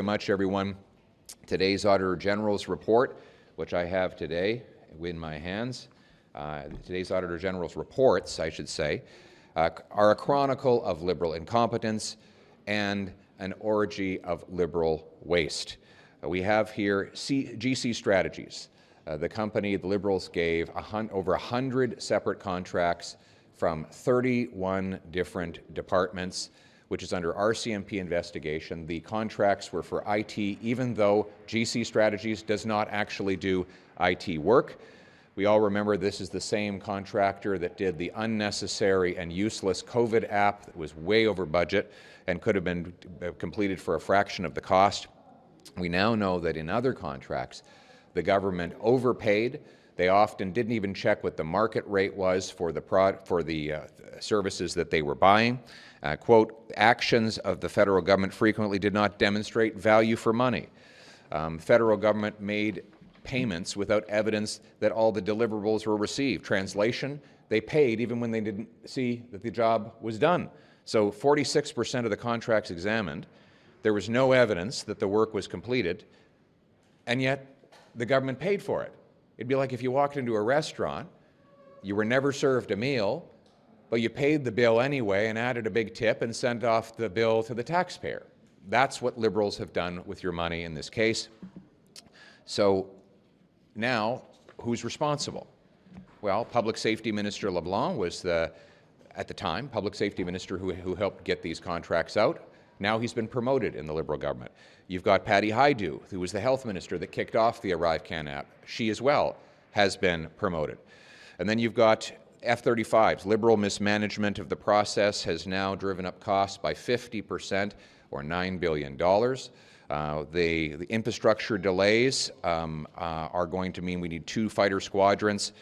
Very much, everyone. Today's Auditor General's report, which I have today in my hands, today's Auditor General's reports, I should say, are a chronicle of Liberal incompetence and an orgy of Liberal waste. We have here GC Strategies, the company the Liberals gave over 100 separate contracts from 31 different departments, which is under RCMP investigation. The contracts were for IT, even though GC Strategies does not actually do IT work. We all remember this is the same contractor that did the unnecessary and useless COVID app that was way over budget and could have been completed for a fraction of the cost. We now know that in other contracts, the government overpaid. They often didn't even check what the market rate was for the services that they were buying. Quote, actions of the federal government frequently did not demonstrate value for money. Federal government made payments without evidence that all the deliverables were received. Translation, they paid even when they didn't see that the job was done. So 46% of the contracts examined, there was no evidence that the work was completed, and yet the government paid for it. It'd be like if you walked into a restaurant, you were never served a meal, but you paid the bill anyway and added a big tip and sent off the bill to the taxpayer. That's what Liberals have done with your money in this case. So now, who's responsible? Well, Public Safety Minister LeBlanc was at the time, Public Safety Minister who helped get these contracts out. Now he's been promoted in the Liberal government. You've got Patty Hajdu, who was the Health Minister that kicked off the ArriveCan app. She as well has been promoted. And then you've got F-35s. Liberal mismanagement of the process has now driven up costs by 50%, or $9 billion. The infrastructure delays are going to mean we need 2 fighter squadrons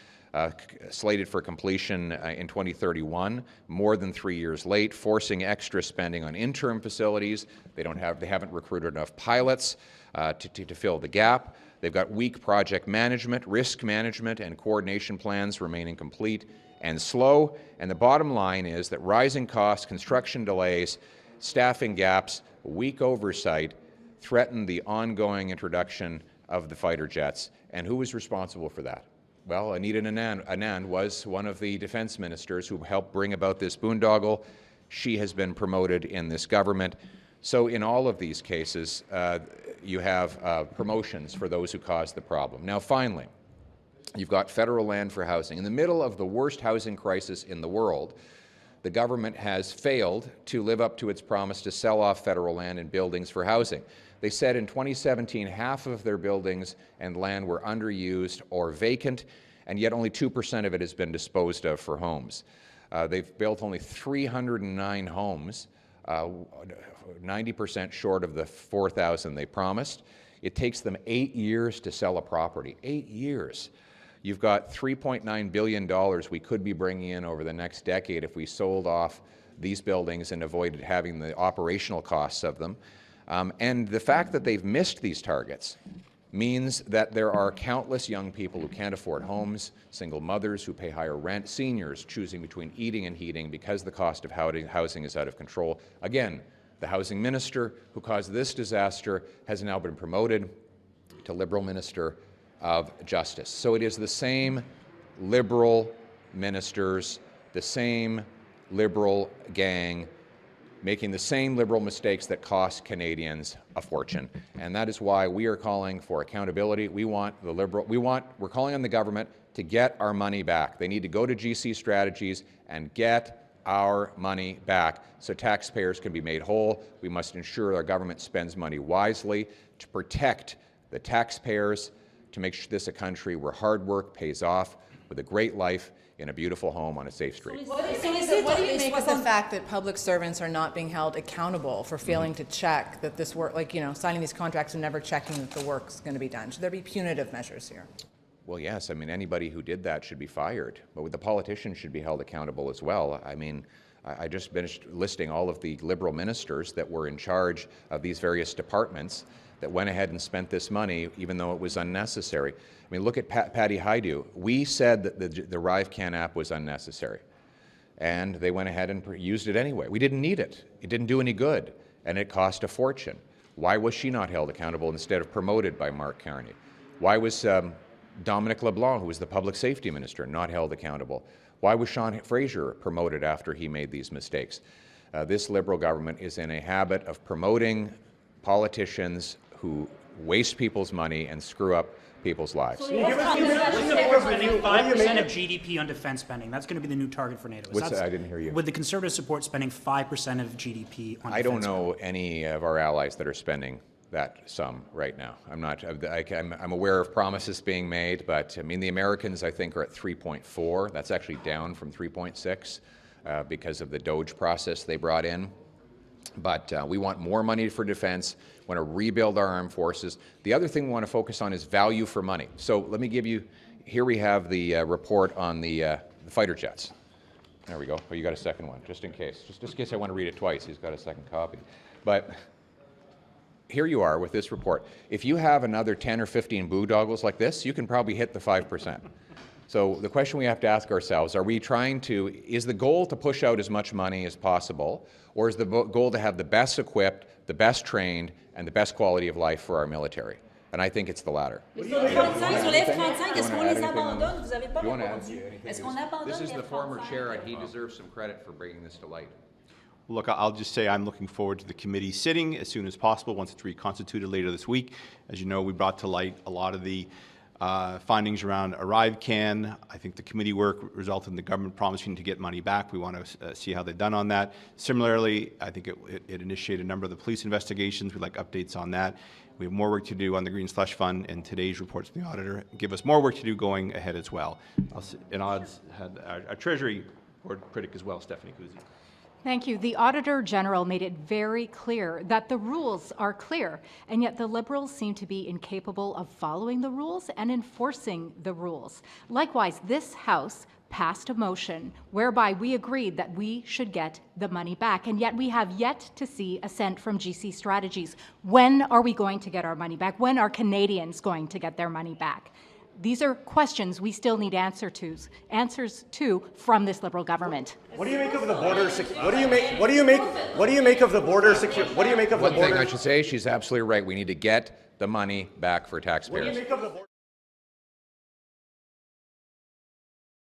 slated for completion in 2031, more than 3 years late, forcing extra spending on interim facilities. They haven't recruited enough pilots to fill the gap. They've got weak project management, risk management, and coordination plans remain incomplete and slow. And the bottom line is that rising costs, construction delays, staffing gaps, weak oversight threaten the ongoing introduction of the fighter jets. And who was responsible for that? Well, Anita Anand was one of the defense ministers who helped bring about this boondoggle. She has been promoted in this government. So in all of these cases, you have promotions for those who caused the problem. Now, finally, you've got federal land for housing. In the middle of the worst housing crisis in the world, the government has failed to live up to its promise to sell off federal land and buildings for housing. They said in 2017 half of their buildings and land were underused or vacant, and yet only 2% of it has been disposed of for homes. They've built only 309 homes, 90% short of the 4,000 they promised. It takes them 8 years to sell a property. 8 years. You've got $3.9 billion we could be bringing in over the next decade if we sold off these buildings and avoided having the operational costs of them. And the fact that they've missed these targets means that there are countless young people who can't afford homes, single mothers who pay higher rent, seniors choosing between eating and heating because the cost of housing is out of control. Again, the housing minister who caused this disaster has now been promoted to Liberal Minister of Justice. So it is the same Liberal ministers, the same Liberal gang, making the same Liberal mistakes that cost Canadians a fortune. And that is why we are calling for accountability. We're calling on the government to get our money back. They need to go to GC Strategies and get our money back so taxpayers can be made whole. We must ensure our government spends money wisely to protect the taxpayers, to make sure this is a country where hard work pays off with a great life in a beautiful home on a safe street. What do you make of the fact that public servants are not being held accountable for failing to check that this work, like, signing these contracts and never checking that the work's going to be done? Should there be punitive measures here? Well, yes. I mean, anybody who did that should be fired, but the politicians should be held accountable as well. I mean, I just finished listing all of the Liberal ministers that were in charge of these various departments that went ahead and spent this money even though it was unnecessary. I mean, look at Patty Hajdu. We said that the ArriveCan app was unnecessary, and they went ahead and used it anyway. We didn't need it. It didn't do any good, and it cost a fortune. Why was she not held accountable instead of promoted by Mark Carney? Why was Dominic LeBlanc, who was the public safety minister, not held accountable? Why was Sean Fraser promoted after he made these mistakes? This Liberal government is in a habit of promoting politicians who waste people's money and screw up people's lives. Spending 5% of GDP on defense spending. That's going to be the new target for NATO. What's that? I didn't hear you. Would the Conservative support spending 5% of GDP on defense I don't know any of our allies that are spending that sum right now. I'm aware of promises being made, but I mean the Americans I think are at 3.4. That's actually down from 3.6 because of the DOGE process they brought in. But we want more money for defense, want to rebuild our armed forces. The other thing we want to focus on is value for money. So let me give you, here we have the report on the fighter jets. There we go. Oh, you got a second one, just in case. Just in case I want to read it twice, he's got a second copy. But here you are with this report. If you have another 10 or 15 boondoggles like this, you can probably hit the 5%. So the question we have to ask ourselves, is the goal to push out as much money as possible, or is the goal to have the best equipped, the best trained, and the best quality of life for our military? And I think it's the latter. Sur les F-35, est-ce qu'on les abandonne? Vous n'avez pas répondu. Est-ce qu'on abandonne This is les the former F-35? chair, and he deserves some credit for bringing this to light. Look, I'll just say I'm looking forward to the committee sitting as soon as possible once it's reconstituted later this week. As you know, we brought to light a lot of the findings around ArriveCan. I think the committee work resulted in the government promising to get money back. We want to see how they've done on that. Similarly, I think it initiated a number of the police investigations. We'd like updates on that. We have more work to do on the Green Slush Fund, and today's reports from the auditor give us more work to do going ahead as well. And odds had our Treasury Board critic as well, Stephanie Kuzi. Thank you. The Auditor General made it very clear that the rules are clear, and yet the Liberals seem to be incapable of following the rules and enforcing the rules. Likewise, this House passed a motion whereby we agreed that we should get the money back, and yet we have yet to see assent from GC Strategies. When are we going to get our money back? When are Canadians going to get their money back? These are questions we still need answers to from this Liberal government. What do you make of the border security? What do you make of the border security? What do you make of the border? One thing I should say, she's absolutely right. We need to get the money back for taxpayers. What do you make of the border?